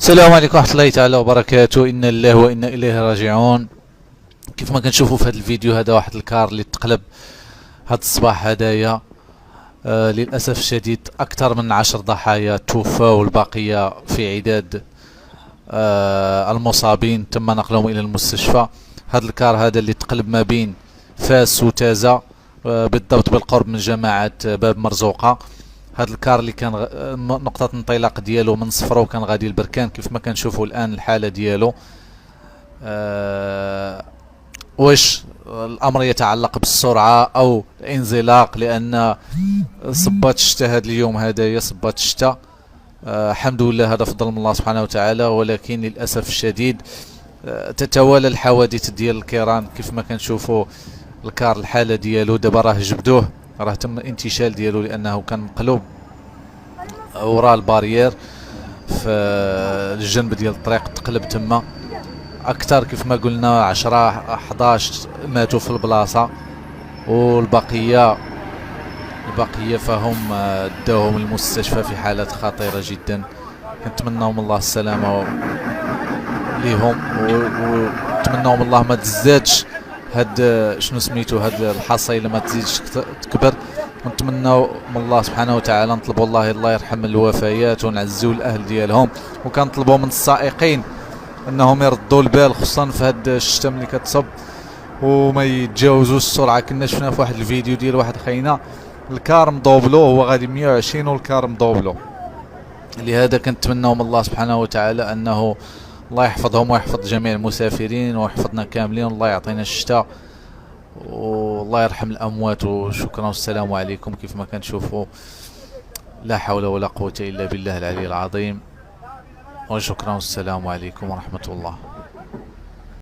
السلام عليكم ورحمة الله تعالى وبركاته. إنا لله وإنا إليه راجعون. كيف ما كنشوفوا في هذا الفيديو، هذا واحد الكار اللي تقلب هذا الصباح هدايا. للأسف الشديد أكثر من 10 ضحايا توفوا والبقية في عداد المصابين تم نقلهم إلى المستشفى. هذا الكار هذا اللي تقلب ما بين فاس وتازة، بالضبط بالقرب من جماعة باب مرزوقة. هذا الكار اللي كان نقطة الانطلاق ديالو من صفرة وكان غادي البركان. كيف ما كنشوفوا الآن الحالة ديالو، واش الأمر يتعلق بالسرعة أو الانزلاق؟ لأن صبات الشتاء هذا اليوم هدايا صبات الشتاء، الحمد لله هذا فضل من الله سبحانه وتعالى، ولكن للأسف الشديد تتوالى الحوادث ديال الكيران. كيف ما كنشوفوا الكار الحالة ديالو دابا راه جبدوه، راه تم الانتشال ديالو لأنه كان مقلوب وراء البارير في الجنب ديال الطريق، تقلب تما اكثر. كيف ما قلنا 10 11 ماتوا في البلاصه، والبقيه فهم داوهم المستشفى في حالات خطيره جدا. كنتمناهم الله السلامه ليهم، ونتمناهم الله ما تزادش هاد شنو سميتو هاد الحصيله ما تزيدش تكبر. ونتمناو من الله سبحانه وتعالى، نطلبوا الله يرحم الوفيات ونعزوا الاهل ديالهم، وكنطلبوا من السائقين انهم يردوا البال خصوصا في هاد الشتاء ملي كتصب، وما يتجاوزوش السرعه. كنا شفنا في واحد الفيديو ديال واحد خينا الكار مضوبلو، هو غادي 120 والكار مضوبلو. لهذا كنتمناو من الله سبحانه وتعالى انه الله يحفظهم ويحفظ جميع المسافرين ويحفظنا كاملين، والله يعطينا الشتاء والله يرحم الاموات. وشكرا والسلام عليكم. كيف ما كنشوفوا لا حول ولا قوة الا بالله العلي العظيم، وشكرا والسلام عليكم ورحمة الله.